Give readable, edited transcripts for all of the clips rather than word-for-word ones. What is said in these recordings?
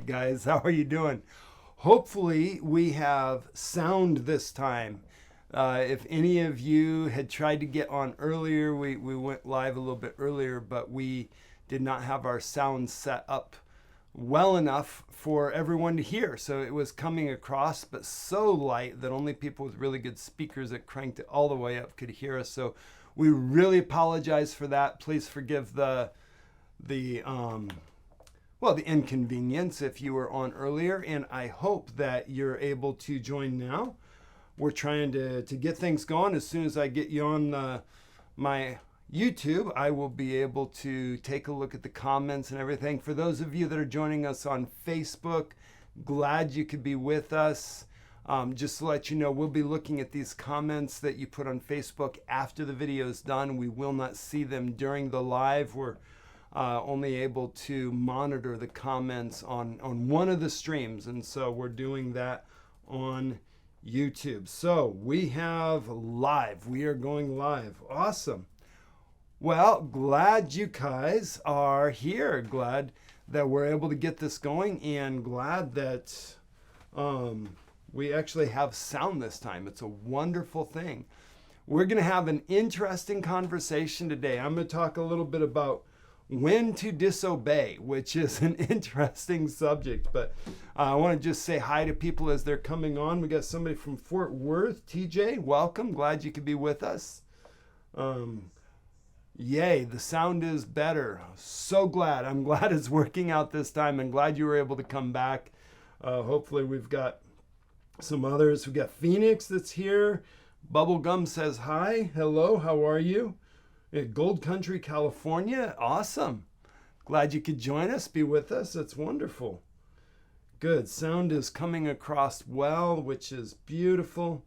Guys, how are you doing? Hopefully we have sound this time. If any of you had tried to get on earlier, we went live a little bit earlier, but we did not have our sound set up well enough for everyone to hear. So it was coming across, but so light that only people with really good speakers that cranked it all the way up could hear us. So we really apologize for that. Please forgive the the inconvenience if you were on earlier, and I hope that you're able to join now. We're trying to get things going. As soon as I get you on my YouTube, I will be able to take a look at the comments and everything. For those of you that are joining us on Facebook, glad you could be with us. Just to let you know, we'll be looking at these comments that you put on Facebook after the video is done. We will not see them during the live. We're only able to monitor the comments on one of the streams, and so we're doing that on YouTube. So we have live. We are going live. Awesome. Well, glad you guys are here. Glad that we're able to get this going, and glad that we actually have sound this time. It's a wonderful thing. We're going to have an interesting conversation today. I'm going to talk a little bit about when to disobey, which is an interesting subject, but I want to just say hi to people as they're coming on. We got somebody from Fort Worth. TJ, welcome. Glad you could be with us. Yay, the sound is better. So glad. I'm glad it's working out this time, and glad you were able to come back. Hopefully we've got some others. We've got Phoenix that's here. Bubblegum says hi. Hello, how are you? Gold Country, California. Awesome. Glad you could join us, be with us. That's wonderful. Good. Sound is coming across well, which is beautiful.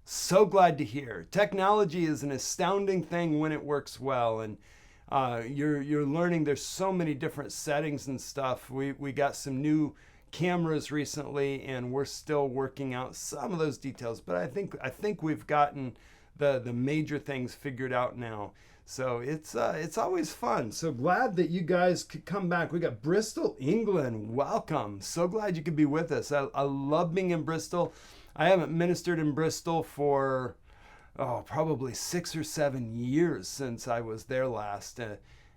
So glad to hear. Technology is an astounding thing when it works well, and you're learning there's so many different settings and stuff. We got some new cameras recently, and we're still working out some of those details, but I think we've gotten the major things figured out now. So it's always fun. So glad that you guys could come back. We got Bristol, England. Welcome. So glad you could be with us. I love being in Bristol. I haven't ministered in Bristol for probably 6 or 7 years since I was there last.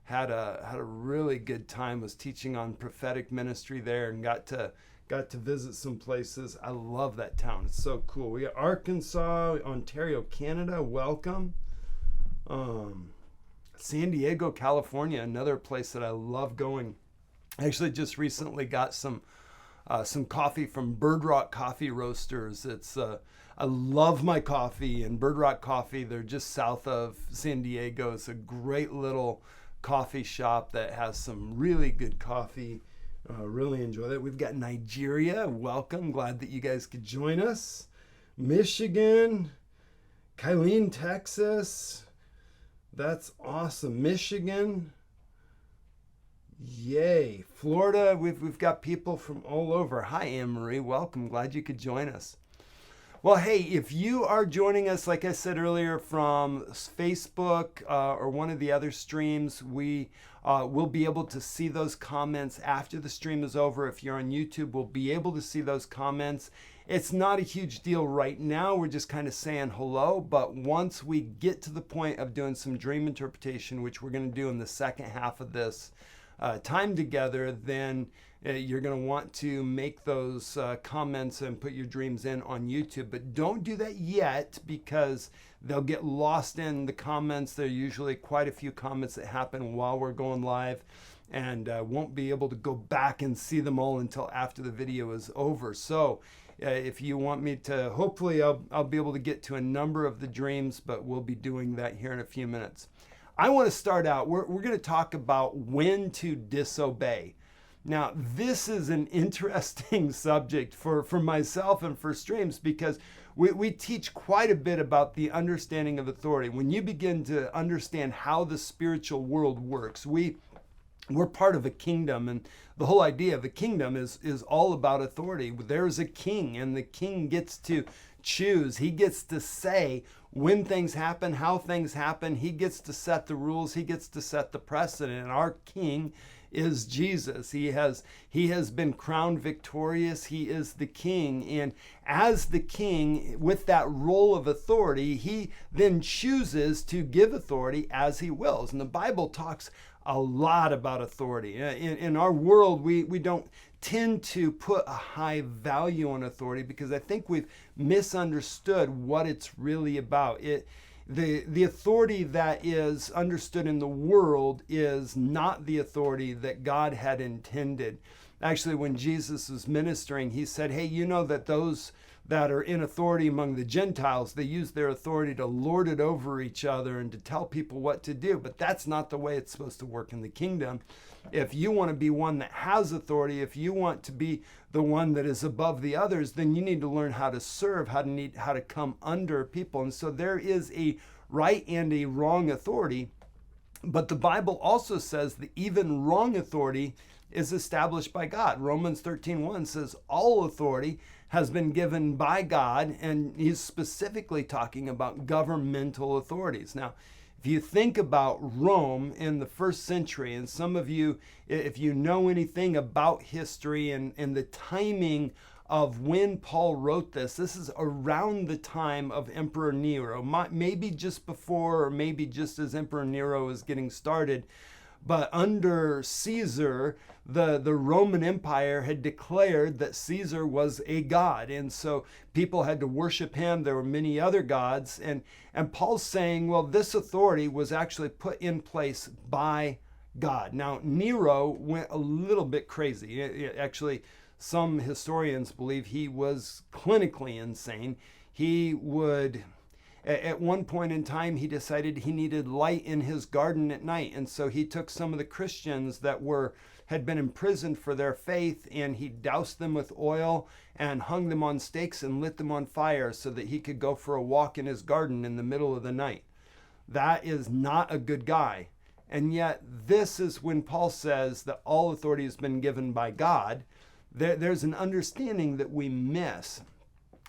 Had a really good time. Was teaching on prophetic ministry there, and got to visit some places. I love that town. It's so cool. We got Arkansas, Ontario, Canada. Welcome. San Diego, California, another place that I love going. I actually just recently got some coffee from Bird Rock Coffee Roasters. I love my coffee, and Bird Rock Coffee, they're just south of San Diego. It's a great little coffee shop that has some really good coffee. Really enjoy that. We've got Nigeria. Welcome. Glad that you guys could join us. Michigan, Kylene, Texas. That's awesome. Michigan. Yay. Florida. We've got people from all over. Hi, Anne-Marie. Welcome. Glad you could join us. Well, hey, if you are joining us, like I said earlier, from Facebook or one of the other streams, we will be able to see those comments after the stream is over. If you're on YouTube, we'll be able to see those comments. It's not a huge deal right now. We're just kind of saying hello. But once we get to the point of doing some dream interpretation, which we're going to do in the second half of this time together, then you're going to want to make those comments and put your dreams in on YouTube. But don't do that yet, because they'll get lost in the comments. There are usually quite a few comments that happen while we're going live, and won't be able to go back and see them all until after the video is over. So if you want me to, hopefully I'll be able to get to a number of the dreams, but we'll be doing that here in a few minutes. I want to start out, we're going to talk about when to disobey. Now, this is an interesting subject for myself and for streams, because we teach quite a bit about the understanding of authority. When you begin to understand how the spiritual world works, we're part of a kingdom, and the whole idea of a kingdom is all about authority. There's a king, and the king gets to choose. He gets to say when things happen, how things happen. He gets to set the rules. He gets to set the precedent. And our king is Jesus. He has been crowned victorious. He is the king. And as the king, with that role of authority, he then chooses to give authority as he wills. And the Bible talks a lot about authority. In our world, we don't tend to put a high value on authority because I think we've misunderstood what it's really about. The authority that is understood in the world is not the authority that God had intended. Actually, when Jesus was ministering, he said, hey, you know that those that are in authority among the Gentiles, they use their authority to lord it over each other and to tell people what to do. But that's not the way it's supposed to work in the kingdom. If you want to be one that has authority, if you want to be the one that is above the others, then you need to learn how to serve, how to come under people. And so there is a right and a wrong authority. But the Bible also says that even wrong authority is established by God. Romans 13:1 says all authority has been given by God, and he's specifically talking about governmental authorities. Now, if you think about Rome in the first century, and some of you, if you know anything about history and the timing of when Paul wrote this is around the time of Emperor Nero, maybe just before or maybe just as Emperor Nero was getting started. But under Caesar, the Roman Empire had declared that Caesar was a god. And so people had to worship him. There were many other gods. And Paul's saying, well, this authority was actually put in place by God. Now, Nero went a little bit crazy. Actually, some historians believe he was clinically insane. He would... At one point in time, he decided he needed light in his garden at night. And so he took some of the Christians that had been imprisoned for their faith, and he doused them with oil and hung them on stakes and lit them on fire so that he could go for a walk in his garden in the middle of the night. That is not a good guy. And yet this is when Paul says that all authority has been given by God. There's an understanding that we miss.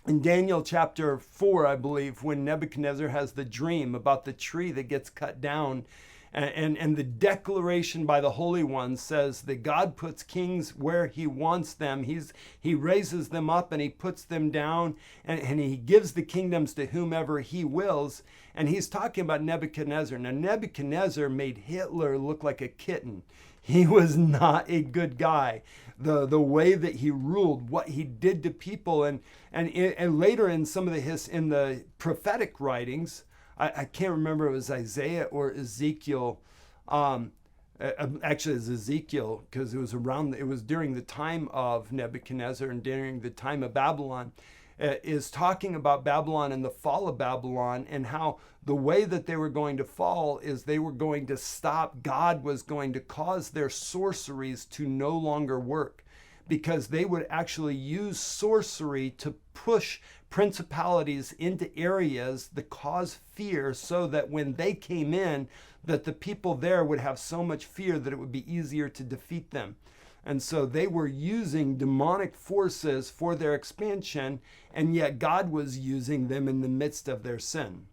In Daniel chapter 4, I believe, when Nebuchadnezzar has the dream about the tree that gets cut down, and the declaration by the Holy One says that God puts kings where he wants them. He raises them up and he puts them down, and he gives the kingdoms to whomever he wills. And he's talking about Nebuchadnezzar. Now, Nebuchadnezzar made Hitler look like a kitten. He was not a good guy. The way that he ruled, what he did to people, and later in some of in the prophetic writings, I can't remember if it was Isaiah or Ezekiel. Actually, it's Ezekiel, because it was during the time of Nebuchadnezzar and during the time of Babylon. Is talking about Babylon and the fall of Babylon, and how the way that they were going to fall is they were going to stop. God was going to cause their sorceries to no longer work, because they would actually use sorcery to push principalities into areas that cause fear, so that when they came in, that the people there would have so much fear that it would be easier to defeat them. And so they were using demonic forces for their expansion, and yet God was using them in the midst of their sin.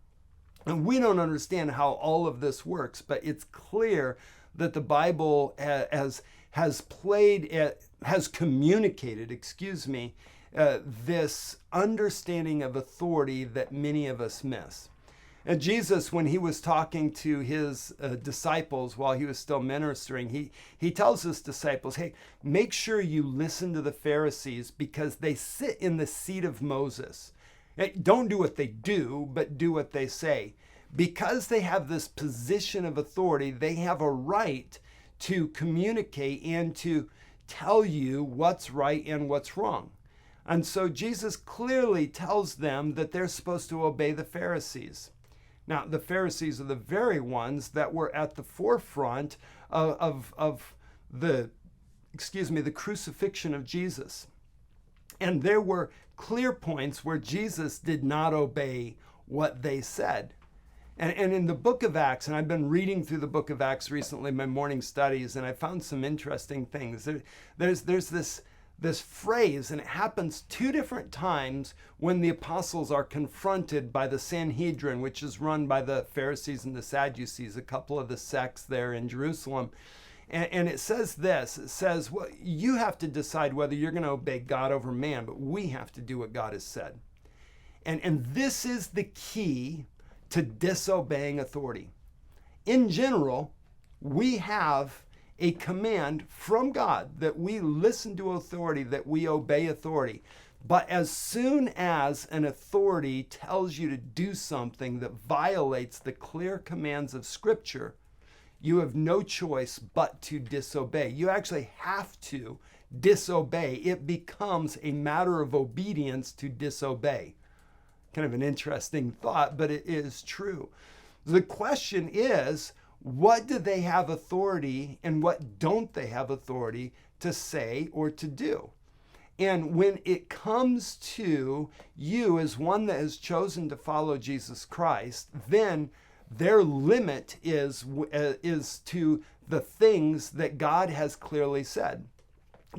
And we don't understand how all of this works, but it's clear that the Bible has communicated, this understanding of authority that many of us miss. And Jesus, when he was talking to his disciples while he was still ministering, he tells his disciples, hey, make sure you listen to the Pharisees, because they sit in the seat of Moses. Don't do what they do, but do what they say. Because they have this position of authority, they have a right to communicate and to tell you what's right and what's wrong. And so Jesus clearly tells them that they're supposed to obey the Pharisees. Now, the Pharisees are the very ones that were at the forefront of the crucifixion of Jesus. And there were clear points where Jesus did not obey what they said. And in the book of Acts, and I've been reading through the book of Acts recently, my morning studies, and I found some interesting things. There's this phrase, and it happens two different times when the apostles are confronted by the Sanhedrin, which is run by the Pharisees and the Sadducees, a couple of the sects there in Jerusalem. And it says this, it says, well, you have to decide whether you're going to obey God over man, but we have to do what God has said. And this is the key to disobeying authority. In general, we have a command from God that we listen to authority, that we obey authority. But as soon as an authority tells you to do something that violates the clear commands of Scripture, you have no choice but to disobey. You actually have to disobey. It becomes a matter of obedience to disobey. Kind of an interesting thought, but it is true. The question is, what do they have authority and what don't they have authority to say or to do? And when it comes to you as one that has chosen to follow Jesus Christ, then their limit is to the things that God has clearly said.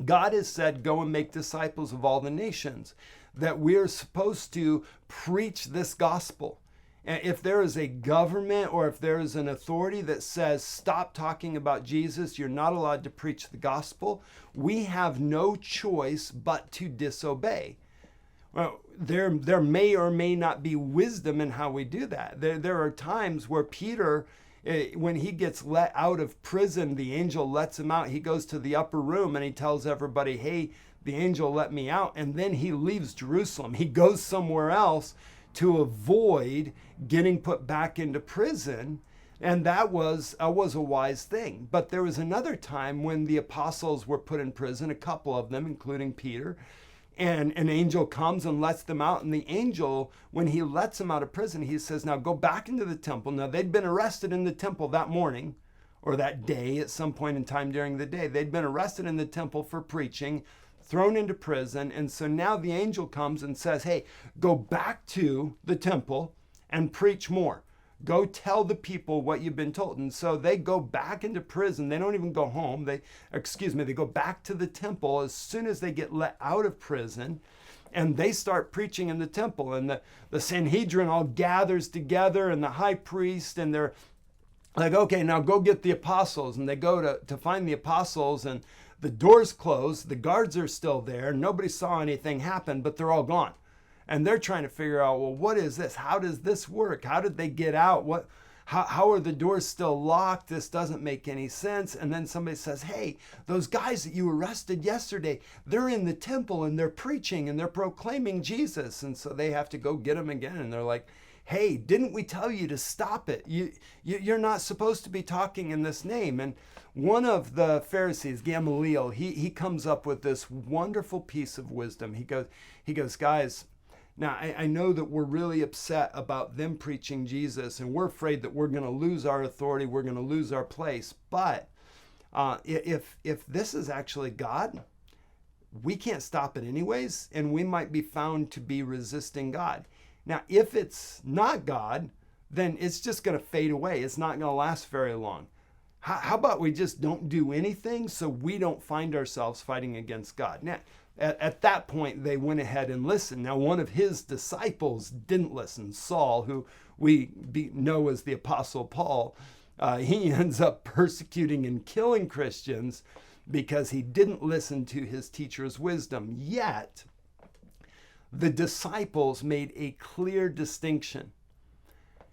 God has said, go and make disciples of all the nations, that we're supposed to preach this gospel. And if there is a government or if there is an authority that says, stop talking about Jesus, you're not allowed to preach the gospel, we have no choice but to disobey. Well, there may or may not be wisdom in how we do that. There are times where Peter, when he gets let out of prison, the angel lets him out. He goes to the upper room and he tells everybody, hey, the angel let me out. And then he leaves Jerusalem. He goes somewhere else to avoid getting put back into prison. And that was a wise thing. But there was another time when the apostles were put in prison, a couple of them, including Peter, and an angel comes and lets them out. And the angel, when he lets them out of prison, he says, now go back into the temple. Now, they'd been arrested in the temple that morning or that day at some point in time during the day. They'd been arrested in the temple for preaching, thrown into prison. And so now the angel comes and says, hey, go back to the temple and preach more. Go tell the people what you've been told. And so they go back into prison. They don't even go home. They go back to the temple as soon as they get let out of prison. And they start preaching in the temple. And the Sanhedrin all gathers together and the high priest. And they're like, okay, now go get the apostles. And they go to find the apostles. And the doors closed. The guards are still there. Nobody saw anything happen, but they're all gone. And they're trying to figure out, well, what is this? How does this work? How did they get out? How are the doors still locked? This doesn't make any sense. And then somebody says, hey, those guys that you arrested yesterday, they're in the temple and they're preaching and they're proclaiming Jesus. And so they have to go get them again. And they're like, hey, didn't we tell you to stop it? You're not supposed to be talking in this name. And one of the Pharisees, Gamaliel, he comes up with this wonderful piece of wisdom. He goes, guys, now, I know that we're really upset about them preaching Jesus, and we're afraid that we're going to lose our authority, we're going to lose our place. But if this is actually God, we can't stop it anyways, and we might be found to be resisting God. Now, if it's not God, then it's just going to fade away. It's not going to last very long. How about we just don't do anything so we don't find ourselves fighting against God? Now, at that point, they went ahead and listened. Now, one of his disciples didn't listen, Saul, who we know as the Apostle Paul. He ends up persecuting and killing Christians because he didn't listen to his teacher's wisdom. Yet, the disciples made a clear distinction.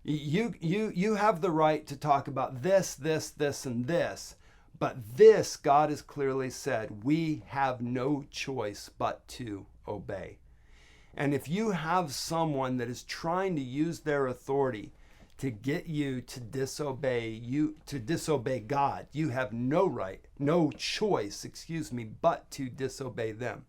You have the right to talk about this, and this. But this, God has clearly said, we have no choice but to obey. And if you have someone that is trying to use their authority to get you to disobey God, you have no choice, but to disobey them.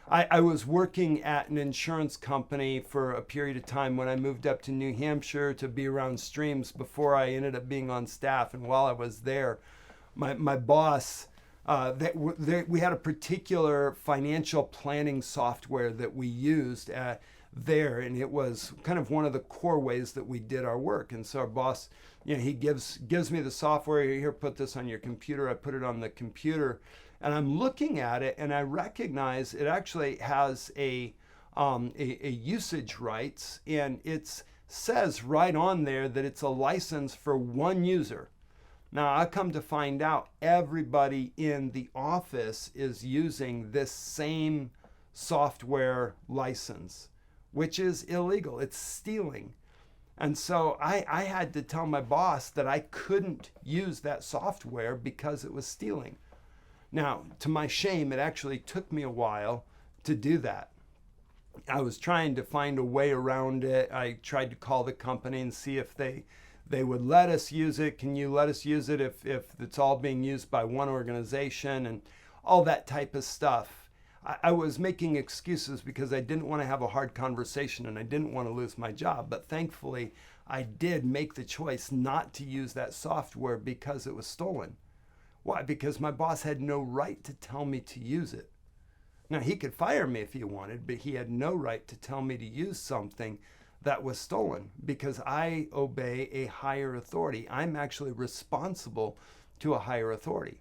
I was working at an insurance company for a period of time when I moved up to New Hampshire to be around streams before I ended up being on staff. And while I was there, my boss, we had a particular financial planning software that we used there, and it was kind of one of the core ways that we did our work. And so our boss, he gives me the software. Here, put this on your computer. I put it on the computer, and I'm looking at it, and I recognize it actually has a usage rights, and it says right on there that it's a license for one user. Now, I come to find out everybody in the office is using this same software license, which is illegal. It's stealing. And so I had to tell my boss that I couldn't use that software because it was stealing. Now, to my shame, it actually took me a while to do that. I was trying to find a way around it. I tried to call the company and see if they would let us use it. Can you let us use it if it's all being used by one organization and all that type of stuff. I was making excuses because I didn't want to have a hard conversation and I didn't want to lose my job. But thankfully, I did make the choice not to use that software because it was stolen. Why? Because my boss had no right to tell me to use it. Now, he could fire me if he wanted, but he had no right to tell me to use something that was stolen because I obey a higher authority. I'm actually responsible to a higher authority.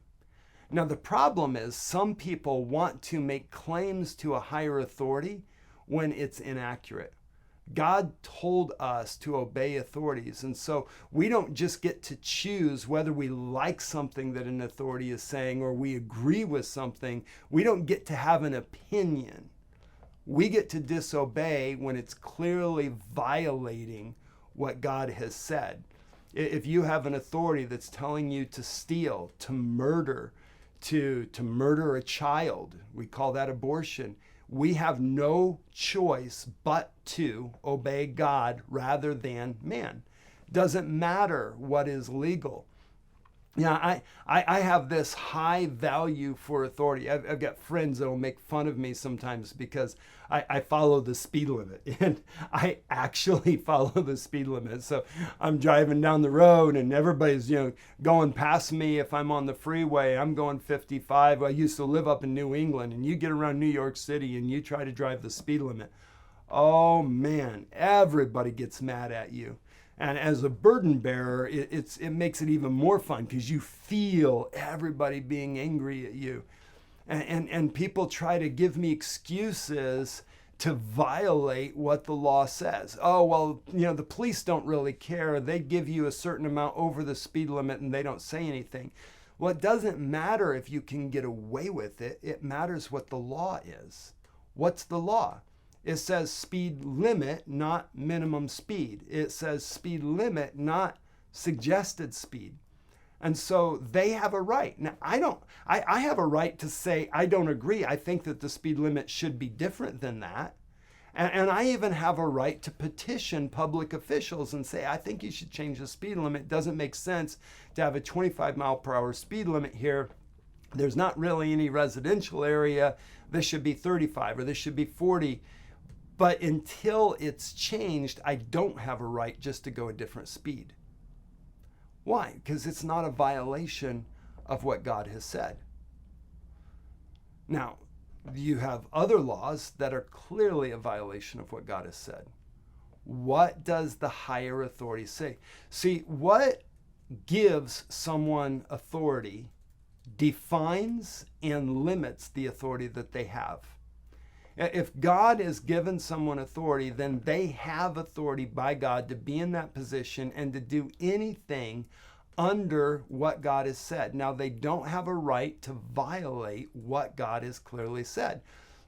Now, the problem is some people want to make claims to a higher authority when it's inaccurate. God told us to obey authorities, and so we don't just get to choose whether we like something that an authority is saying or we agree with something. We don't get to have an opinion. We get to disobey when it's clearly violating what God has said. If you have an authority that's telling you to steal, to murder a child, we call that abortion. We have no choice but to obey God rather than man. Doesn't matter what is legal. Yeah, I have this high value for authority. I've got friends that will make fun of me sometimes because I follow the speed limit. And I actually follow the speed limit. So I'm driving down the road and everybody's, going past me. If I'm on the freeway, I'm going 55. I used to live up in New England, and you get around New York City and you try to drive the speed limit. Oh man, everybody gets mad at you. And as a burden bearer, it makes it even more fun because you feel everybody being angry at you. And people try to give me excuses to violate what the law says. Oh, well, the police don't really care. They give you a certain amount over the speed limit and they don't say anything. Well, it doesn't matter if you can get away with it. It matters what the law is. What's the law? It says speed limit, not minimum speed. It says speed limit, not suggested speed. And so they have a right. Now, I have a right to say I don't agree. I think that the speed limit should be different than that. And I even have a right to petition public officials and say, I think you should change the speed limit. It doesn't make sense to have a 25 mile per hour speed limit here. There's not really any residential area. This should be 35 or this should be 40. But until it's changed, I don't have a right just to go a different speed. Why? Because it's not a violation of what God has said. Now, you have other laws that are clearly a violation of what God has said. What does the higher authority say? See, what gives someone authority defines and limits the authority that they have. If God has given someone authority, then they have authority by God to be in that position and to do anything under what God has said. Now, they don't have a right to violate what God has clearly said.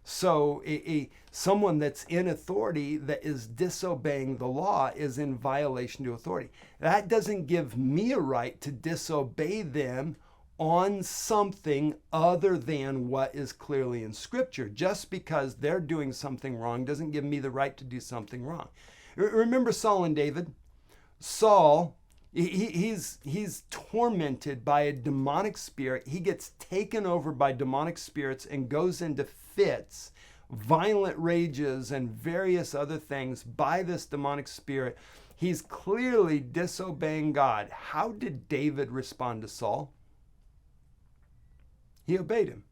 So someone that's in authority that is disobeying the law is in violation to authority. That doesn't give me a right to disobey them on something other than what is clearly in Scripture. Just because they're doing something wrong doesn't give me the right to do something wrong. Remember Saul and David? Saul, he's tormented by a demonic spirit. He gets taken over by demonic spirits and goes into fits, violent rages, and various other things by this demonic spirit. He's clearly disobeying God. How did David respond to Saul? He obeyed him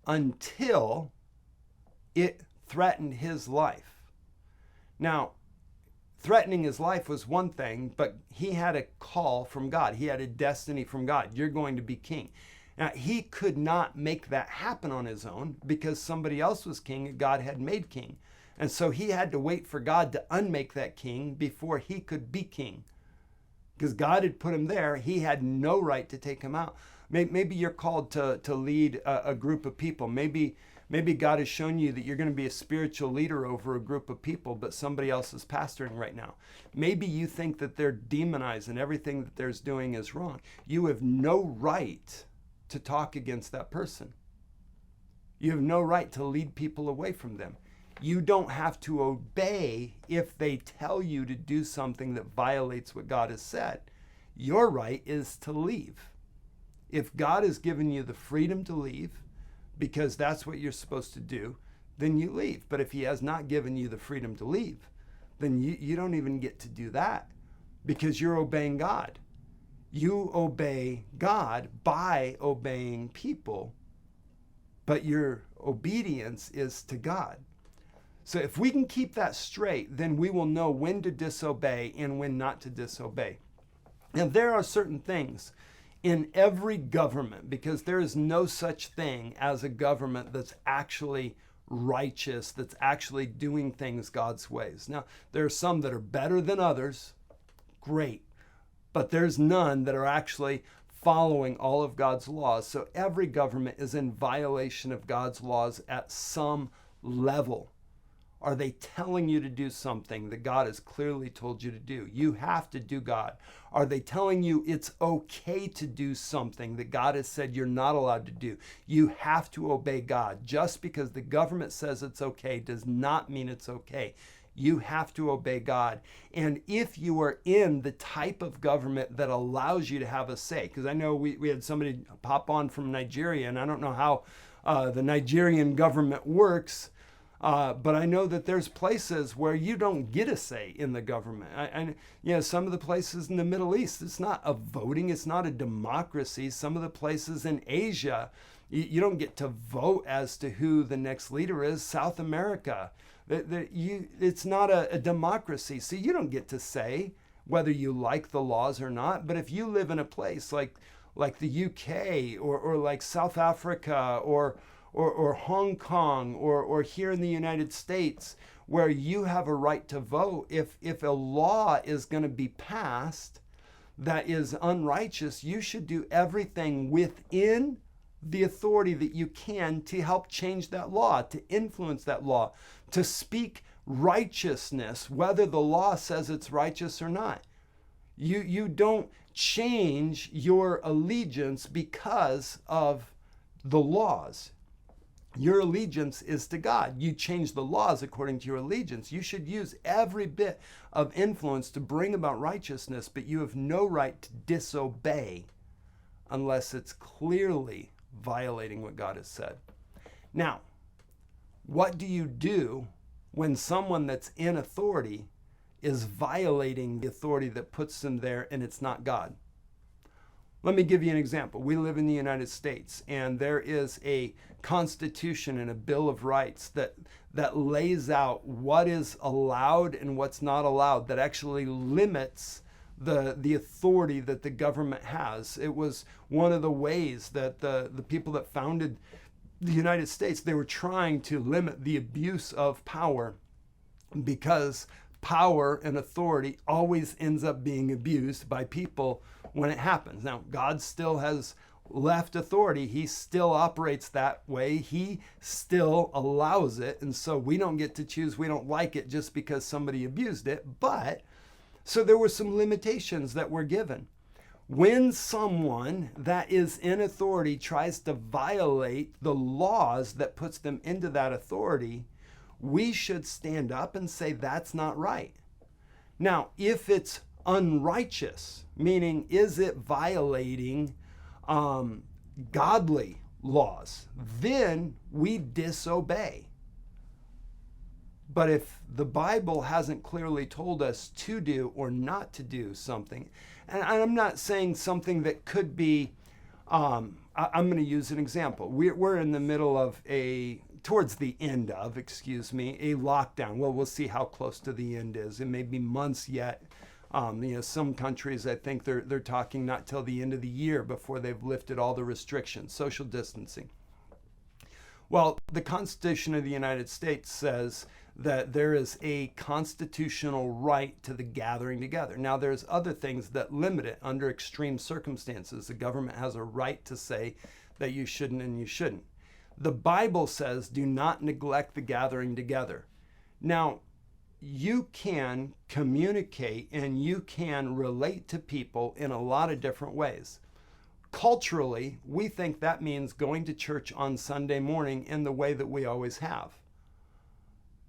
until it threatened his life. Now, threatening his life was one thing, but he had a call from God. He had a destiny from God. You're going to be king. Now, he could not make that happen on his own because somebody else was king and God had made king. And so he had to wait for God to unmake that king before he could be king. because God had put him there. He had no right to take him out. Maybe you're called to lead a group of people. Maybe God has shown you that you're going to be a spiritual leader over a group of people, but somebody else is pastoring right now. Maybe you think that they're demonized and everything that they're doing is wrong. You have no right to talk against that person. You have no right to lead people away from them. You don't have to obey if they tell you to do something that violates what God has said. Your right is to leave. If God has given you the freedom to leave, because that's what you're supposed to do, then you leave. But if he has not given you the freedom to leave, then you don't even get to do that, because you're obeying God. You obey God by obeying people, but your obedience is to God. So if we can keep that straight, then we will know when to disobey and when not to disobey. And there are certain things in every government, because there is no such thing as a government that's actually righteous, that's actually doing things God's ways. Now, there are some that are better than others, great, but there's none that are actually following all of God's laws. So every government is in violation of God's laws at some level. Are they telling you to do something that God has clearly told you to do? You have to do God. Are they telling you it's okay to do something that God has said you're not allowed to do? You have to obey God. Just because the government says it's okay does not mean it's okay. You have to obey God. And if you are in the type of government that allows you to have a say, because I know we had somebody pop on from Nigeria, and I don't know how the Nigerian government works, but I know that there's places where you don't get a say in the government. Some of the places in the Middle East, it's not a voting, it's not a democracy. Some of the places in Asia, you don't get to vote as to who the next leader is. South America, it's not a democracy, so you don't get to say whether you like the laws or not. But if you live in a place like the UK or like South Africa or Hong Kong or here in the United States, where you have a right to vote, if a law is going to be passed that is unrighteous, you should do everything within the authority that you can to help change that law, to influence that law, to speak righteousness, whether the law says it's righteous or not. You don't change your allegiance because of the laws. Your allegiance is to God. You change the laws according to your allegiance. You should use every bit of influence to bring about righteousness, but you have no right to disobey unless it's clearly violating what God has said. Now, what do you do when someone that's in authority is violating the authority that puts them there and it's not God? Let me give you an example. We live in the United States, and there is a Constitution and a Bill of Rights that lays out what is allowed and what's not allowed, that actually limits the authority that the government has. It was one of the ways that the people that founded the United States, they were trying to limit the abuse of power, because power and authority always ends up being abused by people when it happens. Now, God still has left authority. He still operates that way. He still allows it. And so we don't get to choose. We don't like it just because somebody abused it. But so there were some limitations that were given. When someone that is in authority tries to violate the laws that puts them into that authority, we should stand up and say that's not right. Now, if it's unrighteous, meaning is it violating godly laws, then we disobey. But if the Bible hasn't clearly told us to do or not to do something, and I'm not saying something that could be, I'm going to use an example. We're in the middle of towards the end of, a lockdown. Well, we'll see how close to the end is. It may be months yet. Some countries, I think they're talking not till the end of the year before they've lifted all the restrictions, social distancing. Well, the Constitution of the United States says that there is a constitutional right to the gathering together. Now, there's other things that limit it. Under extreme circumstances, the government has a right to say that you shouldn't and you shouldn't. The Bible says, do not neglect the gathering together. Now, you can communicate and you can relate to people in a lot of different ways. Culturally, we think that means going to church on Sunday morning in the way that we always have.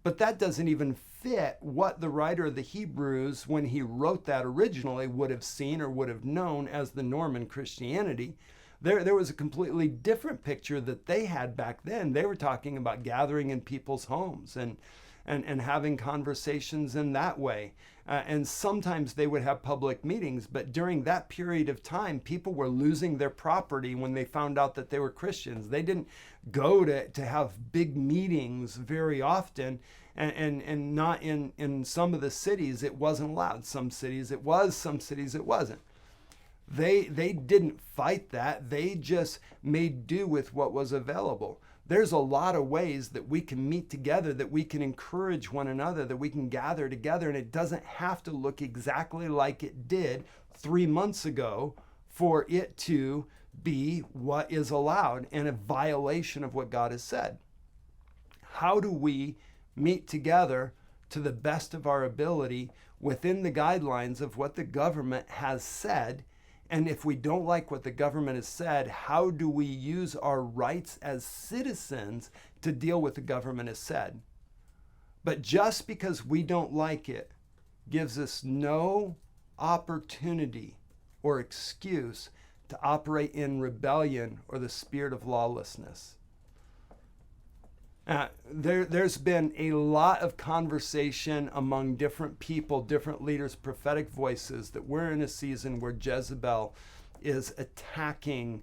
But that doesn't even fit what the writer of the Hebrews, when he wrote that originally, would have seen or would have known as the norm in Christianity. There was a completely different picture that they had back then. They were talking about gathering in people's homes and having conversations in that way. And sometimes they would have public meetings, but during that period of time, people were losing their property when they found out that they were Christians. They didn't go to have big meetings very often, and not in some of the cities, it wasn't allowed. Some cities it was, some cities it wasn't. They didn't fight that. They just made do with what was available. There's a lot of ways that we can meet together, that we can encourage one another, that we can gather together, and it doesn't have to look exactly like it did 3 months ago for it to be what is allowed and a violation of what God has said. How do we meet together to the best of our ability within the guidelines of what the government has said? And if we don't like what the government has said, how do we use our rights as citizens to deal with what the government has said? But just because we don't like it gives us no opportunity or excuse to operate in rebellion or the spirit of lawlessness. There's been a lot of conversation among different people, different leaders, prophetic voices, that we're in a season where Jezebel is attacking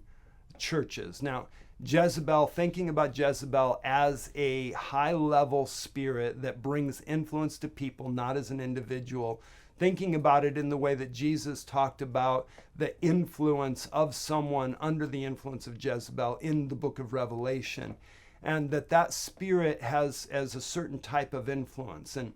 churches. Now, Jezebel, thinking about Jezebel as a high-level spirit that brings influence to people, not as an individual, thinking about it in the way that Jesus talked about the influence of someone under the influence of Jezebel in the book of Revelation. And that spirit has as a certain type of influence. And,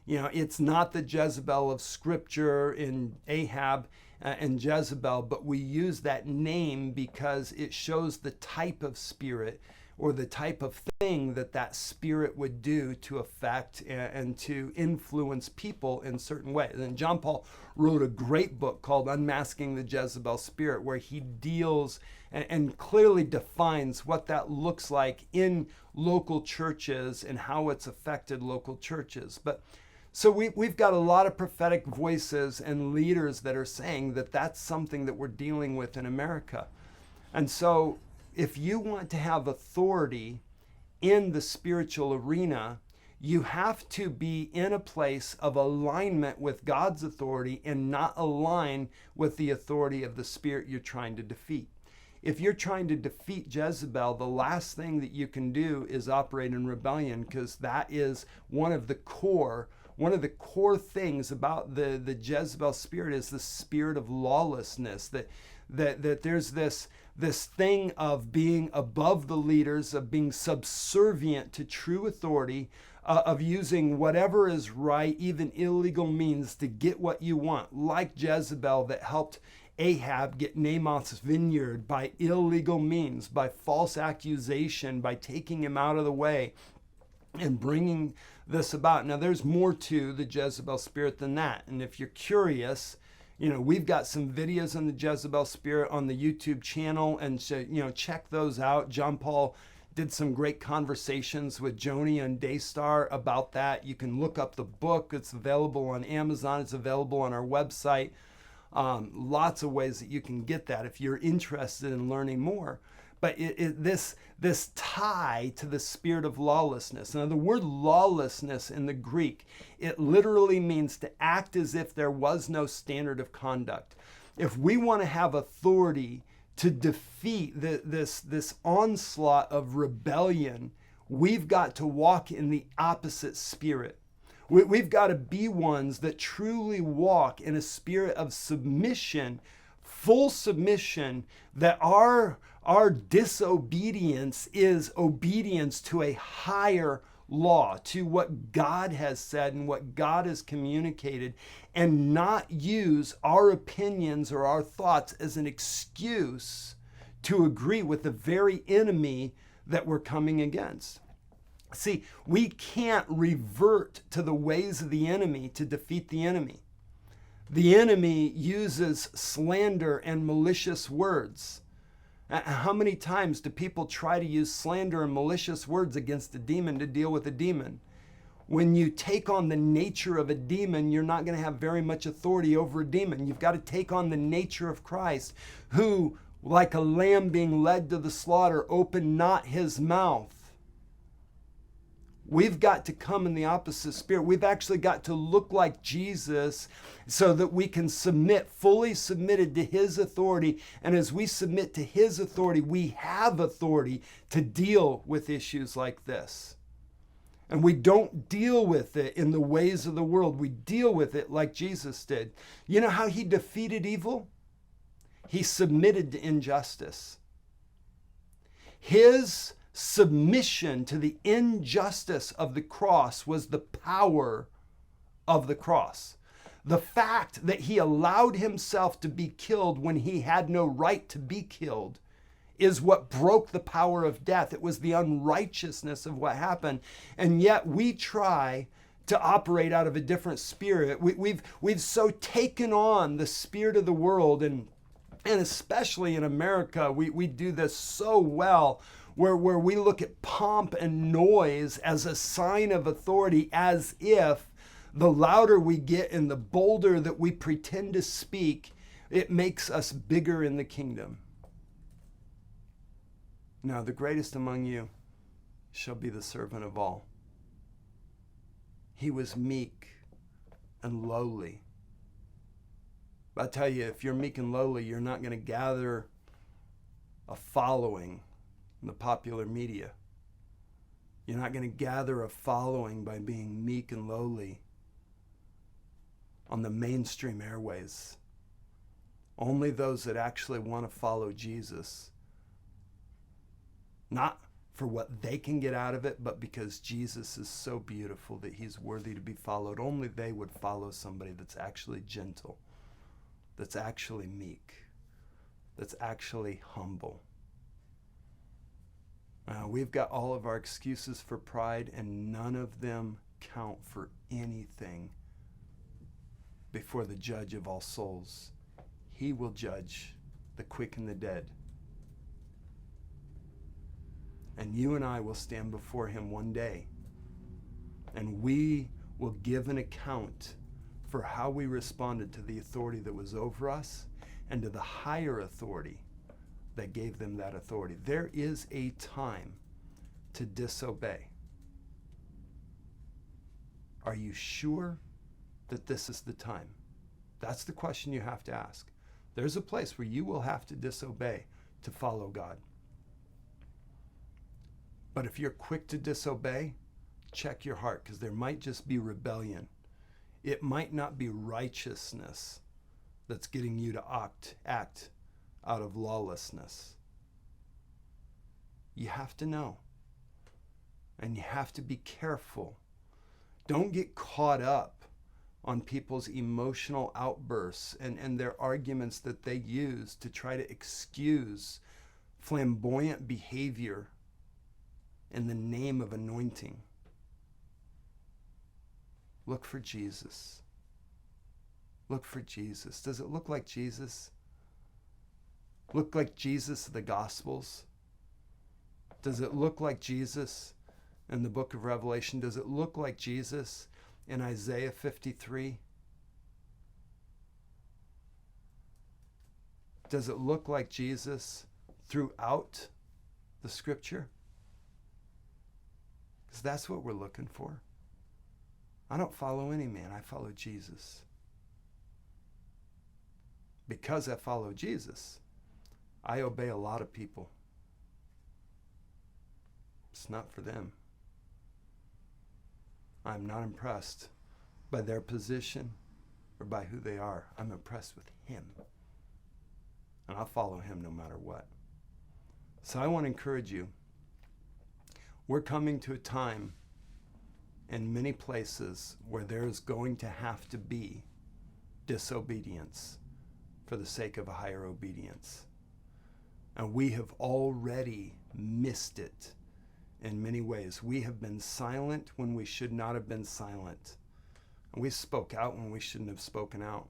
it's not the Jezebel of Scripture in Ahab and Jezebel, but we use that name because it shows the type of spirit or the type of thing that spirit would do to affect and to influence people in certain ways. And John Paul wrote a great book called Unmasking the Jezebel Spirit, where he deals and clearly defines what that looks like in local churches and how it's affected local churches. But so we've got a lot of prophetic voices and leaders that are saying that that's something that we're dealing with in America. And so if you want to have authority in the spiritual arena, you have to be in a place of alignment with God's authority and not align with the authority of the spirit you're trying to defeat. If you're trying to defeat Jezebel, the last thing that you can do is operate in rebellion, because that is one of the core things about the Jezebel spirit is the spirit of lawlessness, that there's this thing of being above the leaders, of being subservient to true authority, of using whatever is right, even illegal means, to get what you want, like Jezebel that helped Ahab get Naboth's vineyard by illegal means, by false accusation, by taking him out of the way and bringing this about. Now, there's more to the Jezebel spirit than that. And if you're curious, we've got some videos on the Jezebel spirit on the YouTube channel, and so, check those out. John Paul did some great conversations with Joni and Daystar about that. You can look up the book. It's available on Amazon. It's available on our website. Lots of ways that you can get that if you're interested in learning more. But this tie to the spirit of lawlessness. Now, the word lawlessness in the Greek, it literally means to act as if there was no standard of conduct. If we want to have authority to defeat this onslaught of rebellion, we've got to walk in the opposite spirit. We've got to be ones that truly walk in a spirit of submission, full submission, that our disobedience is obedience to a higher law, to what God has said and what God has communicated, and not use our opinions or our thoughts as an excuse to agree with the very enemy that we're coming against. See, we can't revert to the ways of the enemy to defeat the enemy. The enemy uses slander and malicious words. How many times do people try to use slander and malicious words against a demon to deal with a demon? When you take on the nature of a demon, you're not going to have very much authority over a demon. You've got to take on the nature of Christ, who, like a lamb being led to the slaughter, opened not his mouth. We've got to come in the opposite spirit. We've actually got to look like Jesus so that we can submit, fully submitted to his authority. And as we submit to his authority, we have authority to deal with issues like this. And we don't deal with it in the ways of the world. We deal with it like Jesus did. You know how he defeated evil? He submitted to injustice. His submission to the injustice of the cross was the power of the cross. The fact that he allowed himself to be killed when he had no right to be killed is what broke the power of death. It was the unrighteousness of what happened. And yet we try to operate out of a different spirit. We've so taken on the spirit of the world, and especially in America, we do this so well, where we look at pomp and noise as a sign of authority, as if the louder we get and the bolder that we pretend to speak, it makes us bigger in the kingdom. No, the greatest among you shall be the servant of all. He was meek and lowly. But I tell you, if you're meek and lowly, you're not going to gather a following in the popular media. You're not going to gather a following by being meek and lowly on the mainstream airways. Only those that actually want to follow Jesus, not for what they can get out of it, but because Jesus is so beautiful that he's worthy to be followed. Only they would follow somebody that's actually gentle, that's actually meek, that's actually humble. We've got all of our excuses for pride, and none of them count for anything before the judge of all souls. He will judge the quick and the dead. And you and I will stand before him one day, and we will give an account for how we responded to the authority that was over us and to the higher authority that gave them that authority. There is a time to disobey. Are you sure that this is the time? That's the question you have to ask. There's a place where you will have to disobey to follow God. But if you're quick to disobey, check your heart, because there might just be rebellion. It might not be righteousness that's getting you to act out of lawlessness. You have to know. And you have to be careful. Don't get caught up on people's emotional outbursts and their arguments that they use to try to excuse flamboyant behavior in the name of anointing. Look for Jesus. Look for Jesus. Does it look like Jesus? Look like Jesus of the Gospels? Does it look like Jesus in the book of Revelation? Does it look like Jesus in Isaiah 53? Does it look like Jesus throughout the scripture? Because that's what we're looking for. I don't follow any man, I follow Jesus. Because I follow Jesus, I obey a lot of people. It's not for them. I'm not impressed by their position or by who they are. I'm impressed with him. And I'll follow him no matter what. So I want to encourage you. We're coming to a time in many places where there is going to have to be disobedience for the sake of a higher obedience. And we have already missed it in many ways. We have been silent when we should not have been silent. And we spoke out when we shouldn't have spoken out.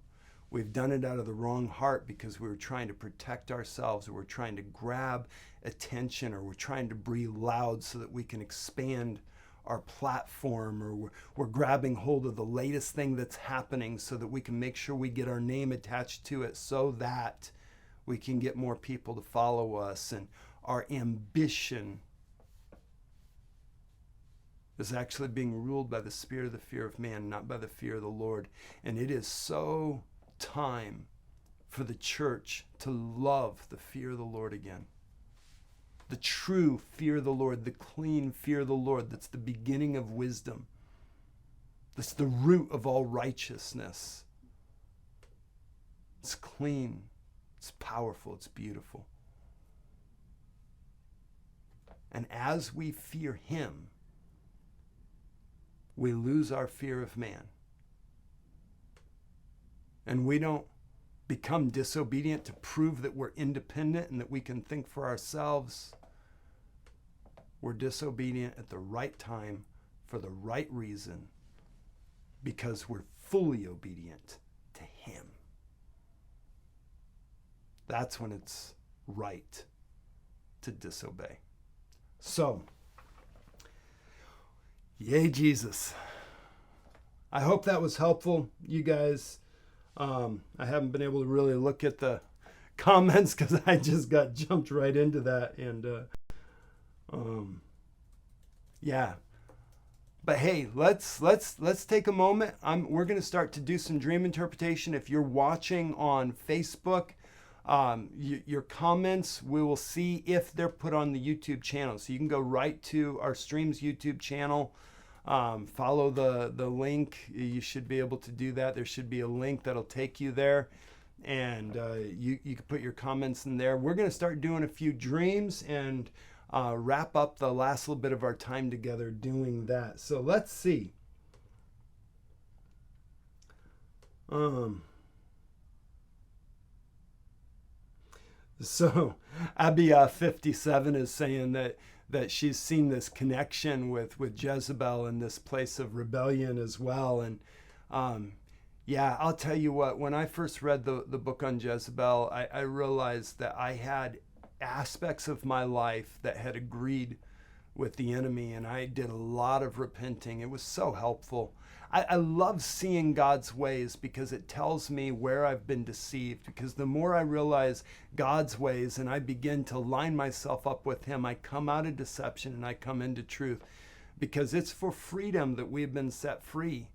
We've done it out of the wrong heart because we were trying to protect ourselves, or we're trying to grab attention, or we're trying to breathe loud so that we can expand our platform, or we're grabbing hold of the latest thing that's happening so that we can make sure we get our name attached to it so that we can get more people to follow us. And our ambition is actually being ruled by the spirit of the fear of man, not by the fear of the Lord. And it is so time for the church to love the fear of the Lord again. The true fear of the Lord, the clean fear of the Lord, that's the beginning of wisdom. That's the root of all righteousness. It's clean, it's powerful, it's beautiful. And as we fear him, we lose our fear of man. And we don't become disobedient to prove that we're independent and that we can think for ourselves. We're disobedient at the right time for the right reason, because we're fully obedient to him. That's when it's right to disobey. So, yay, Jesus. I hope that was helpful, you guys. I haven't been able to really look at the comments because I just got jumped right into that. And yeah. But hey, let's take a moment. We're going to start to do some dream interpretation. If you're watching on Facebook, your comments, we will see if they're put on the YouTube channel. So you can go right to our stream's YouTube channel. Follow the link. You should be able to do that. There should be a link that'll take you there, and you can put your comments in there. We're going to start doing a few dreams and wrap up the last little bit of our time together doing that. So let's see. So Abby 57 is saying that she's seen this connection with Jezebel and this place of rebellion as well. And yeah, I'll tell you what, when I first read the book on Jezebel, I realized that I had aspects of my life that had agreed with the enemy, and I did a lot of repenting. It was so helpful. I love seeing God's ways because it tells me where I've been deceived, because the more I realize God's ways and I begin to line myself up with him, I come out of deception and I come into truth, because it's for freedom that we've been set free.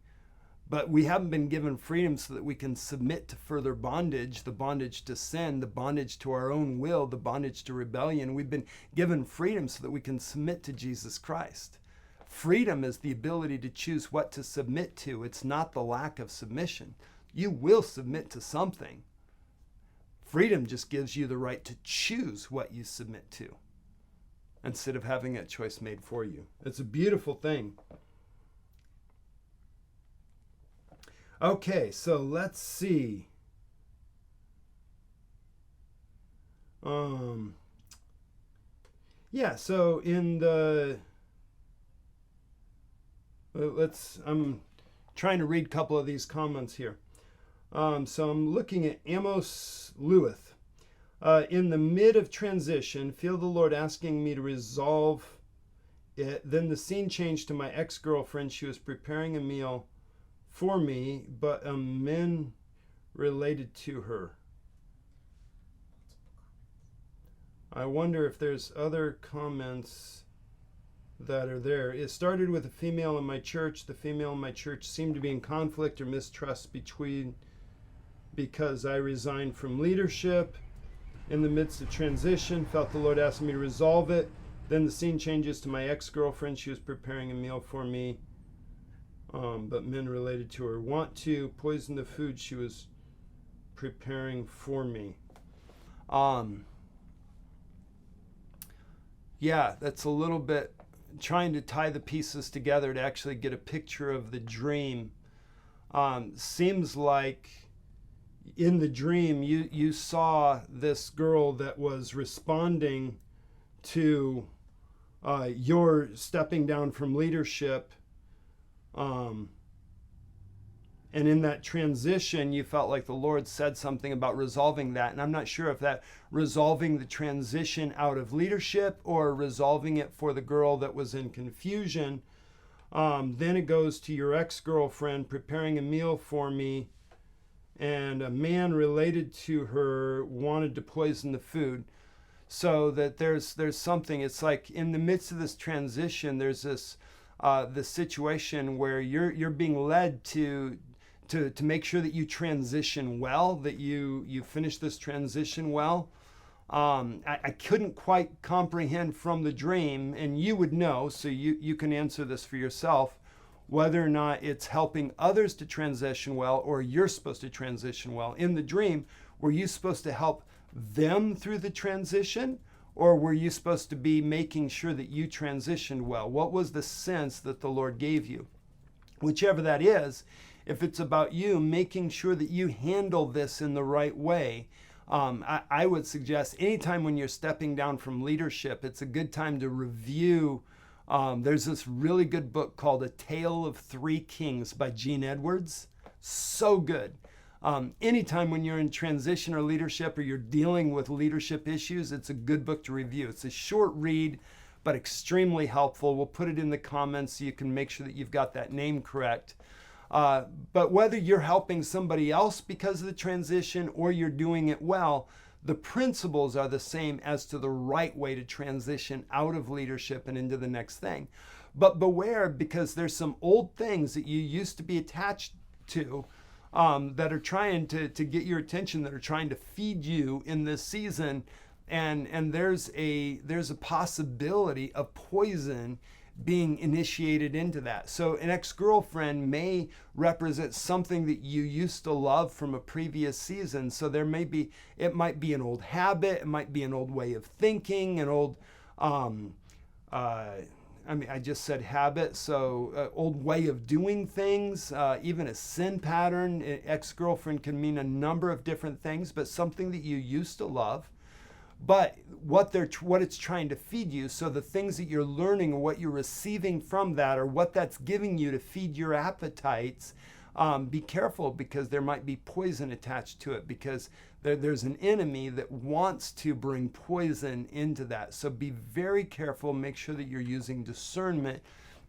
But we haven't been given freedom so that we can submit to further bondage, the bondage to sin, the bondage to our own will, the bondage to rebellion. We've been given freedom so that we can submit to Jesus Christ. Freedom is the ability to choose what to submit to. It's not the lack of submission. You will submit to something. Freedom just gives you the right to choose what you submit to, instead of having that choice made for you. It's a beautiful thing. Okay, so let's see. Yeah, so in the I'm trying to read a couple of these comments here. So I'm looking at Amos Lewith. In the mid of transition, feel the Lord asking me to resolve it. Then the scene changed to my ex-girlfriend. She was preparing a meal for me, but men related to her. I wonder if there's other comments that are there. It started with a female in my church. The female in my church seemed to be in conflict or mistrust because I resigned from leadership in the midst of transition. Felt the Lord asking me to resolve it. Then the scene changes to my ex-girlfriend. She was preparing a meal for me, but men related to her want to poison the food she was preparing for me. Yeah, that's a little bit trying to tie the pieces together to actually get a picture of the dream. Seems like in the dream you saw this girl that was responding to your stepping down from leadership, and in that transition you felt like the Lord said something about resolving that. And I'm not sure if that resolving the transition out of leadership or resolving it for the girl that was in confusion. Then it goes to your ex-girlfriend preparing a meal for me, and a man related to her wanted to poison the food. So that there's something. It's like in the midst of this transition, there's this situation where you're being led to make sure that you transition well, that you finish this transition well. I couldn't quite comprehend from the dream, and you would know, so you can answer this for yourself, whether or not it's helping others to transition well or you're supposed to transition well. In the dream, were you supposed to help them through the transition, or were you supposed to be making sure that you transitioned well? What was the sense that the Lord gave you? Whichever that is, if it's about you making sure that you handle this in the right way, I would suggest anytime when you're stepping down from leadership, it's a good time to review. There's this really good book called A Tale of Three Kings by Gene Edwards. So good. Anytime when you're in transition or leadership, or you're dealing with leadership issues, it's a good book to review. It's a short read, but extremely helpful. We'll put it in the comments so you can make sure that you've got that name correct. But whether you're helping somebody else because of the transition or you're doing it well, the principles are the same as to the right way to transition out of leadership and into the next thing. But beware, because there's some old things that you used to be attached to that are trying to get your attention, that are trying to feed you in this season. And there's a possibility of poison being initiated into that. So an ex-girlfriend may represent something that you used to love from a previous season. So it might be an old habit, it might be an old way of thinking, an old, I just said habit, so old way of doing things, even a sin pattern. Ex-girlfriend can mean a number of different things, but something that you used to love. But what it's trying to feed you, so the things that you're learning or what you're receiving from that, or what that's giving you to feed your appetites, be careful, because there might be poison attached to it, because there's an enemy that wants to bring poison into that. So be very careful. Make sure that you're using discernment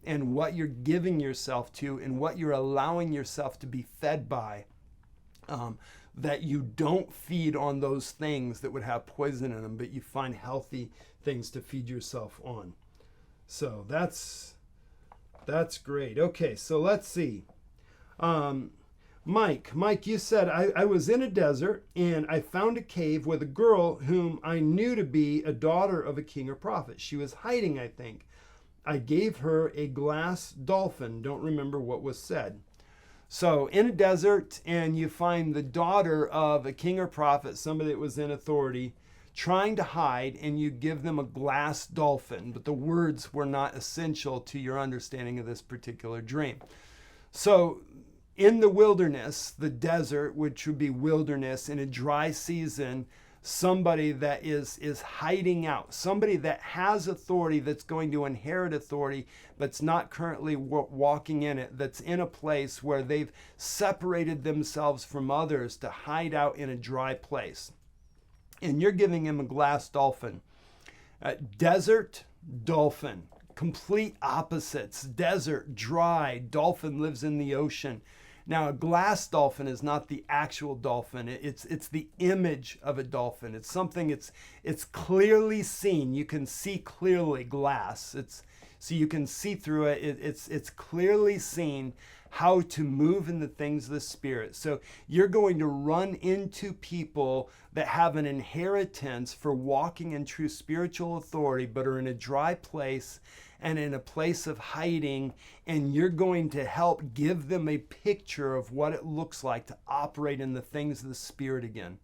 and what you're giving yourself to and what you're allowing yourself to be fed by. That you don't feed on those things that would have poison in them, but you find healthy things to feed yourself on. So that's great. Okay, so let's see. Mike, you said, I was in a desert and I found a cave with a girl whom I knew to be a daughter of a king or prophet. She was hiding, I think. I gave her a glass dolphin. Don't remember what was said. So in a desert, and you find the daughter of a king or prophet, somebody that was in authority, trying to hide, and you give them a glass dolphin. But the words were not essential to your understanding of this particular dream. So in the wilderness, the desert, which would be wilderness, in a dry season, somebody that is hiding out, somebody that has authority, that's going to inherit authority, but's not currently walking in it, that's in a place where they've separated themselves from others to hide out in a dry place. And you're giving him a glass dolphin. Desert, dolphin, complete opposites. Desert, dry, dolphin lives in the ocean. Now, a glass dolphin is not the actual dolphin. It's the image of a dolphin. It's something it's clearly seen. You can see clearly glass. So you can see through it. It's clearly seen how to move in the things of the Spirit. So you're going to run into people that have an inheritance for walking in true spiritual authority, but are in a dry place and in a place of hiding, and you're going to help give them a picture of what it looks like to operate in the things of the Spirit again.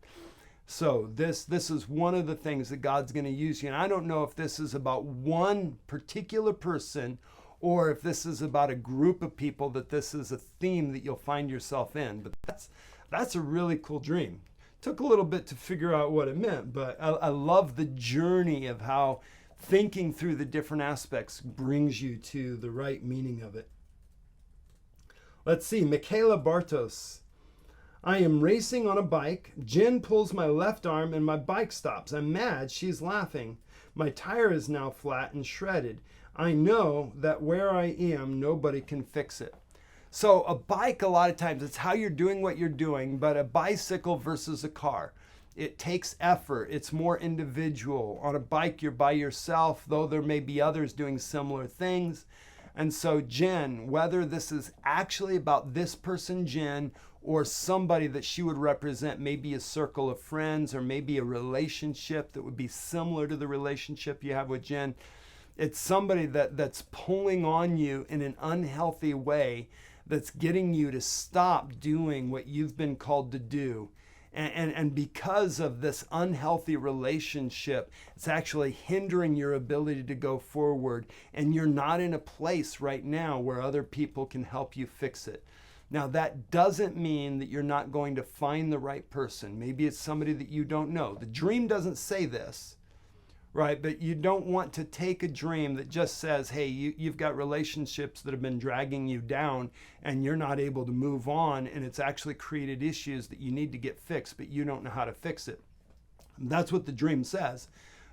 So this is one of the things that God's going to use you. And I don't know if this is about one particular person or if this is about a group of people, that this is a theme that you'll find yourself in. But that's a really cool dream. Took a little bit to figure out what it meant, but I love the journey of how thinking through the different aspects brings you to the right meaning of it. Let's see, Michaela Bartos. I am racing on a bike. Jen pulls my left arm and my bike stops. I'm mad. She's laughing. My tire is now flat and shredded. I know that where I am, nobody can fix it. So a bike, a lot of times, it's how you're doing what you're doing, but a bicycle versus a car, it takes effort. It's more individual. On a bike, you're by yourself, though there may be others doing similar things. And so Jen, whether this is actually about this person, Jen, or somebody that she would represent, maybe a circle of friends or maybe a relationship that would be similar to the relationship you have with Jen, it's somebody that's pulling on you in an unhealthy way, that's getting you to stop doing what you've been called to do. And because of this unhealthy relationship, it's actually hindering your ability to go forward. And you're not in a place right now where other people can help you fix it. Now, that doesn't mean that you're not going to find the right person. Maybe it's somebody that you don't know. The dream doesn't say this, right? But you don't want to take a dream that just says, hey, you've got relationships that have been dragging you down and you're not able to move on, and it's actually created issues that you need to get fixed, but you don't know how to fix it. And that's what the dream says.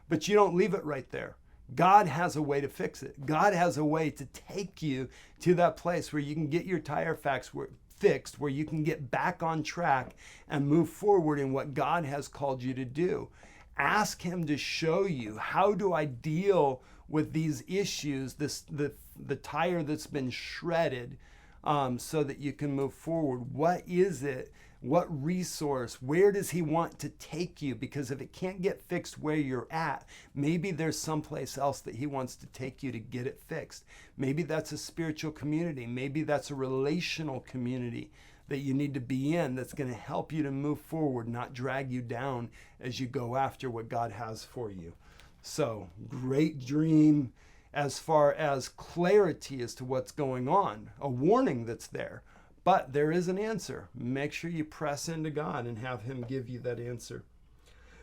But you don't leave it right there. God has a way to fix it. God has a way to take you to that place where you can get your tire fixed, where you can get back on track and move forward in what God has called you to do. Ask him to show you, how do I deal with these issues, the tire that's been shredded, so that you can move forward. What is it? What resource? Where does he want to take you? Because if it can't get fixed where you're at, maybe there's someplace else that he wants to take you to get it fixed. Maybe that's a spiritual community. Maybe that's a relational community that you need to be in, that's going to help you to move forward, not drag you down as you go after what God has for you. So, great dream as far as clarity as to what's going on, a warning that's there. But there is an answer. Make sure you press into God and have him give you that answer.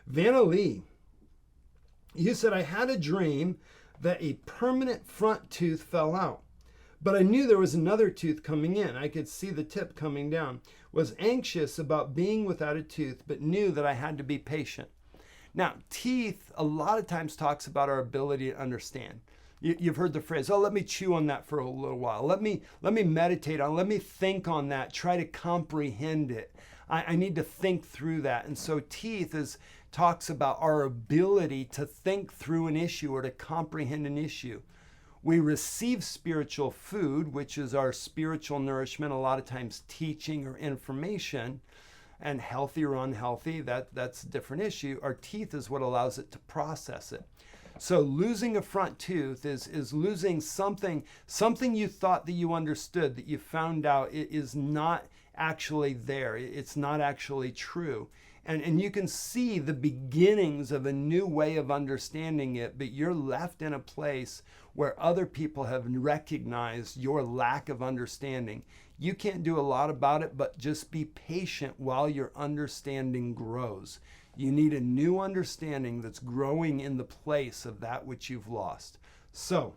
Vanna Lee, you said, I had a dream that a permanent front tooth fell out, but I knew there was another tooth coming in. I could see the tip coming down. Was anxious about being without a tooth, but knew that I had to be patient. Now, teeth a lot of times talks about our ability to understand. You've heard the phrase, oh, let me chew on that for a little while. Let me meditate on it. Let me think on that. Try to comprehend it. I need to think through that. And so teeth talks about our ability to think through an issue or to comprehend an issue. We receive spiritual food, which is our spiritual nourishment, a lot of times teaching or information, and healthy or unhealthy, that's a different issue. Our teeth is what allows it to process it. So losing a front tooth is losing something you thought that you understood, that you found out it is not actually there. It's not actually true. And you can see the beginnings of a new way of understanding it, but you're left in a place where other people have recognized your lack of understanding. You can't do a lot about it, but just be patient while your understanding grows. You need a new understanding that's growing in the place of that which you've lost. So,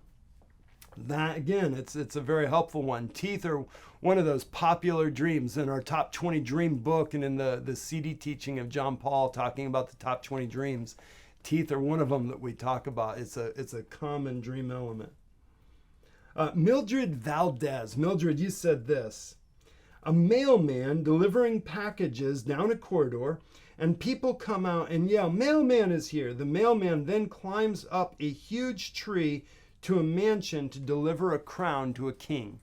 that again, it's a very helpful one. Teeth are one of those popular dreams in our top 20 dream book and in the CD teaching of John Paul talking about the top 20 dreams. Teeth are one of them that we talk about. It's a common dream element. Mildred Valdez. Mildred, you said this. A mailman delivering packages down a corridor, and people come out and yell, "Mailman is here." The mailman then climbs up a huge tree to a mansion to deliver a crown to a king.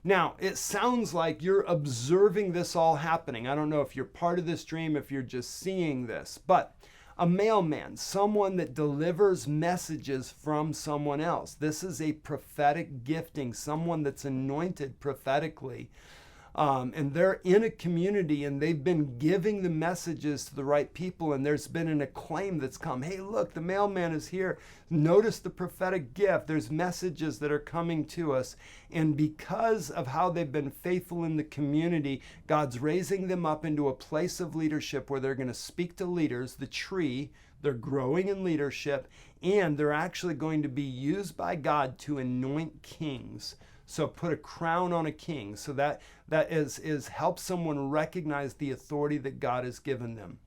Now, it sounds like you're observing this all happening. I don't know if you're part of this dream, if you're just seeing this, but a mailman, someone that delivers messages from someone else. This is a prophetic gifting, someone that's anointed prophetically. And they're in a community and they've been giving the messages to the right people, and there's been an acclaim that's come. Hey, look, the mailman is here. Notice the prophetic gift. There's messages that are coming to us. And because of how they've been faithful in the community, God's raising them up into a place of leadership where they're going to speak to leaders, the tree. They're growing in leadership, and they're actually going to be used by God to anoint kings. So put a crown on a king. So that is help someone recognize the authority that God has given them.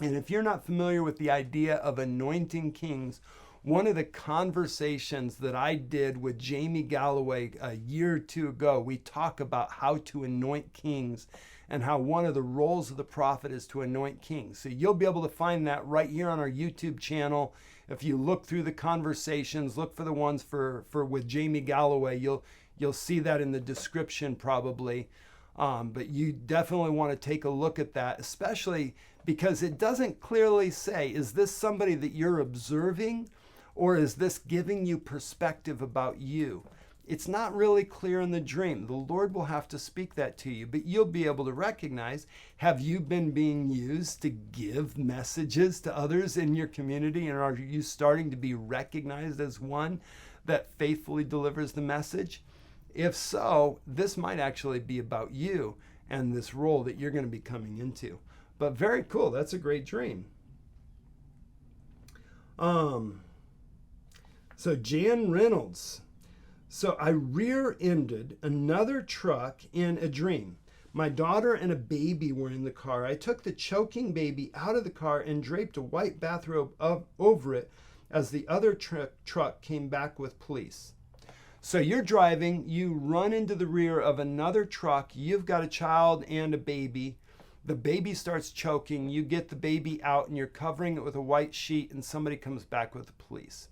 And if you're not familiar with the idea of anointing kings, one of the conversations that I did with Jamie Galloway a year or two ago, we talk about how to anoint kings and how one of the roles of the prophet is to anoint kings. So you'll be able to find that right here on our YouTube channel. If you look through the conversations, look for the ones for with Jamie Galloway, you'll see that in the description probably. But you definitely want to take a look at that, especially because it doesn't clearly say, is this somebody that you're observing, or is this giving you perspective about you? It's not really clear in the dream. The Lord will have to speak that to you, but you'll be able to recognize, have you been being used to give messages to others in your community? And are you starting to be recognized as one that faithfully delivers the message? If so, this might actually be about you and this role that you're going to be coming into. But very cool. That's a great dream. So Jan Reynolds. So I rear-ended another truck in a dream. My daughter and a baby were in the car. I took the choking baby out of the car and draped a white bathrobe over it as the other truck came back with police. So you're driving, you run into the rear of another truck. You've got a child and a baby. The baby starts choking. You get the baby out and you're covering it with a white sheet, and somebody comes back with the police.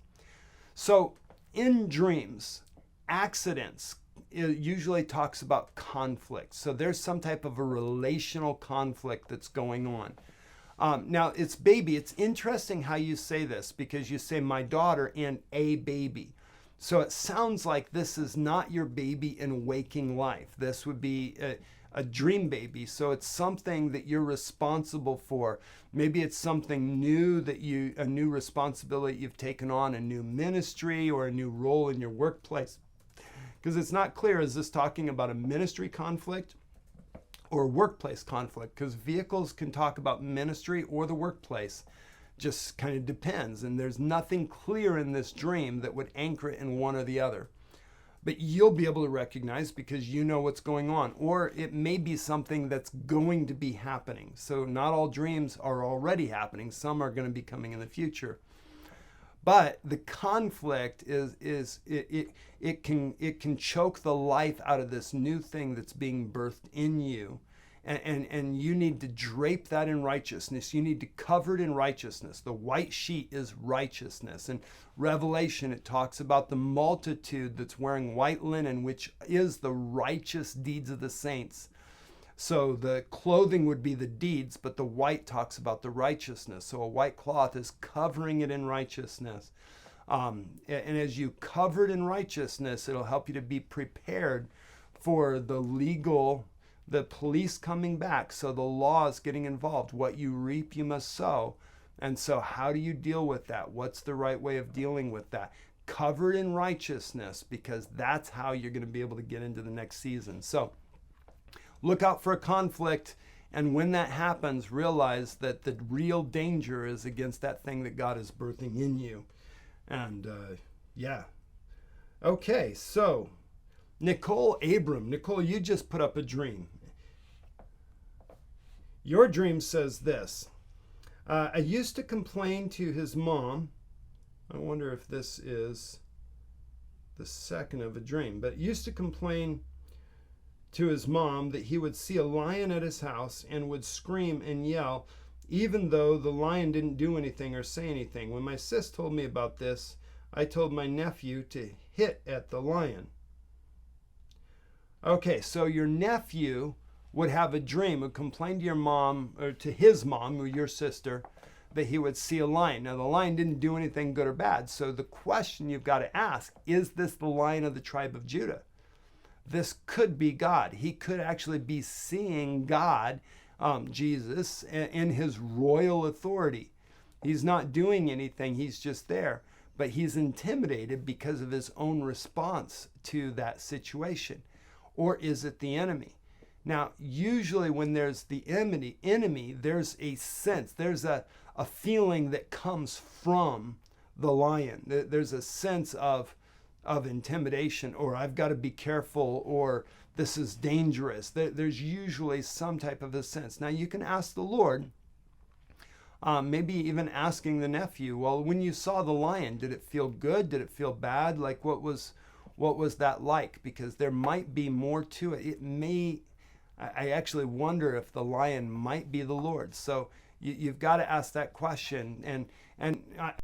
So in dreams, accidents, it usually talks about conflict. So there's some type of a relational conflict that's going on. Now it's baby. It's interesting how you say this, because you say my daughter and a baby. So it sounds like this is not your baby in waking life. This would be a dream baby. So it's something that you're responsible for. Maybe it's something new a new responsibility you've taken on, a new ministry or a new role in your workplace. Because it's not clear, is this talking about a ministry conflict or workplace conflict? Because vehicles can talk about ministry or the workplace. Just kind of depends. And there's nothing clear in this dream that would anchor it in one or the other. But you'll be able to recognize because you know what's going on. Or it may be something that's going to be happening. So not all dreams are already happening. Some are going to be coming in the future. But the conflict it can choke the life out of this new thing that's being birthed in you. And you need to drape that in righteousness. You need to cover it in righteousness. The white sheet is righteousness. In Revelation, it talks about the multitude that's wearing white linen, which is the righteous deeds of the saints. So the clothing would be the deeds, but the white talks about the righteousness. So a white cloth is covering it in righteousness. And as you cover it in righteousness, it'll help you to be prepared for the police coming back. So the law is getting involved. What you reap, you must sow. And so how do you deal with that? What's the right way of dealing with that? Covered in righteousness, because that's how you're going to be able to get into the next season. So look out for a conflict. And when that happens, realize that the real danger is against that thing that God is birthing in you. And yeah. Okay, so Nicole Abram. Nicole, you just put up a dream. Your dream says this. I used to complain to his mom. I wonder if this is the second of a dream, but used to complain to his mom that he would see a lion at his house and would scream and yell, even though the lion didn't do anything or say anything. When my sis told me about this, I told my nephew to hit at the lion. Okay, so your nephew would have a dream, would complain to your mom, or to his mom, or your sister, that he would see a lion. Now, the lion didn't do anything good or bad. So the question you've got to ask, is this the lion of the tribe of Judah? this could be God. He could actually be seeing God, Jesus, in his royal authority. He's not doing anything, he's just there. But he's intimidated because of his own response to that situation. Or is it the enemy? Now, usually when there's the enemy, there's a sense, there's a feeling that comes from the lion. There's a sense of intimidation, or I've got to be careful, or this is dangerous. There's usually some type of a sense. Now, you can ask the Lord, maybe even asking the nephew, well, when you saw the lion, did it feel good? Did it feel bad? Like, what was that like? Because there might be more to it. It may, I actually wonder if the lion might be the Lord. So you've got to ask that question. And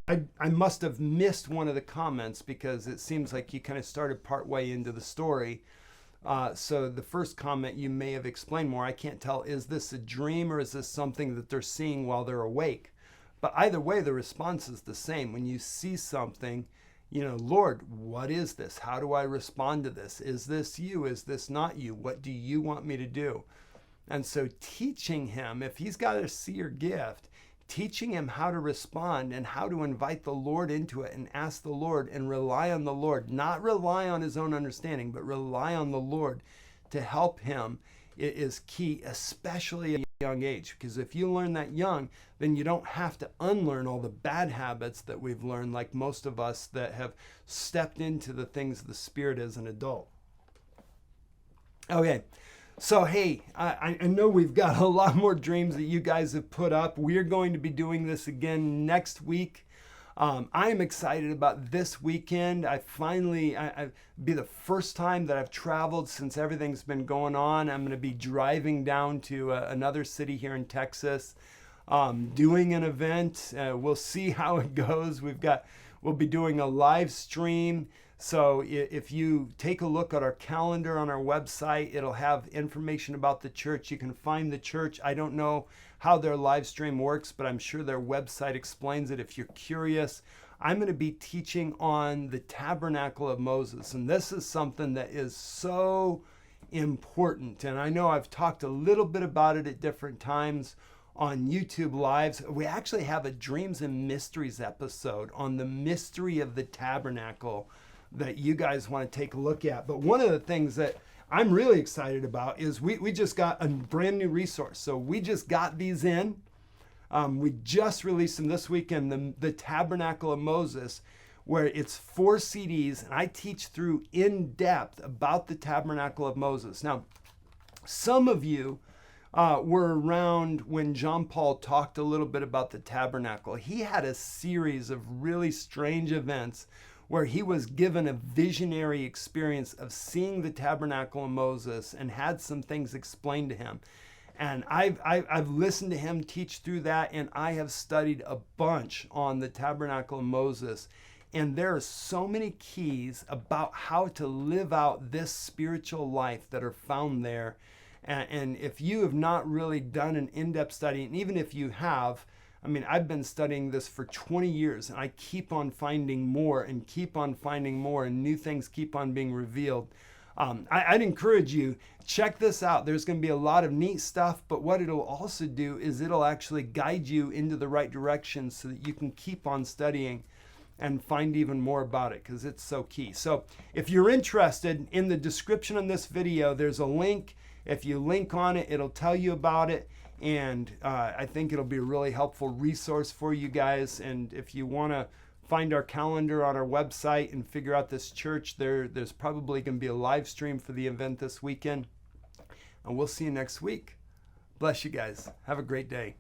I must have missed one of the comments because it seems like you kind of started partway into the story. So the first comment you may have explained more. I can't tell, is this a dream or is this something that they're seeing while they're awake? But either way, the response is the same. When you see something, Lord, what is this? How do I respond to this? Is this you? Is this not you? What do you want me to do? And so teaching him, if he's got a seer gift, teaching him how to respond and how to invite the Lord into it and ask the Lord and rely on the Lord, not rely on his own understanding, but rely on the Lord to help him, it is key, especially at a young age. Because if you learn that young, then you don't have to unlearn all the bad habits that we've learned, like most of us that have stepped into the things of the Spirit as an adult. Okay. So, hey, I know we've got a lot more dreams that you guys have put up. We're going to be doing this again next week. I am excited about this weekend. I be the first time that I've traveled since everything's been going on. I'm going to be driving down to another city here in Texas, doing an event. We'll see how it goes. We'll be doing a live stream. So if you take a look at our calendar on our website, it'll have information about the church. You can find the church. I don't know how their live stream works, but I'm sure their website explains it if you're curious. I'm going to be teaching on the tabernacle of Moses, and this is something that is so important. And I know I've talked a little bit about it at different times on YouTube Lives. We actually have a Dreams and Mysteries episode on the mystery of the tabernacle that you guys want to take a look at. But one of the things that I'm really excited about is we just got a brand new resource. So we just got these in. We just released them this weekend, the Tabernacle of Moses, where it's 4 CDs, and I teach through in depth about the Tabernacle of Moses. Now, some of you were around when John Paul talked a little bit about the tabernacle. He had a series of really strange events where he was given a visionary experience of seeing the tabernacle of Moses and had some things explained to him. And I've listened to him teach through that, and I have studied a bunch on the tabernacle of Moses. And there are so many keys about how to live out this spiritual life that are found there. And if you have not really done an in-depth study, and even if you have, I mean, I've been studying this for 20 years, and I keep on finding more and keep on finding more, and new things keep on being revealed. I'd encourage you, check this out. There's going to be a lot of neat stuff, but what it'll also do is it'll actually guide you into the right direction so that you can keep on studying and find even more about it, because it's so key. So if you're interested, in the description of this video, there's a link. If you link on it, it'll tell you about it. And I think it'll be a really helpful resource for you guys. And if you want to find our calendar on our website and figure out this church, there's probably going to be a live stream for the event this weekend. And we'll see you next week. Bless you guys. Have a great day.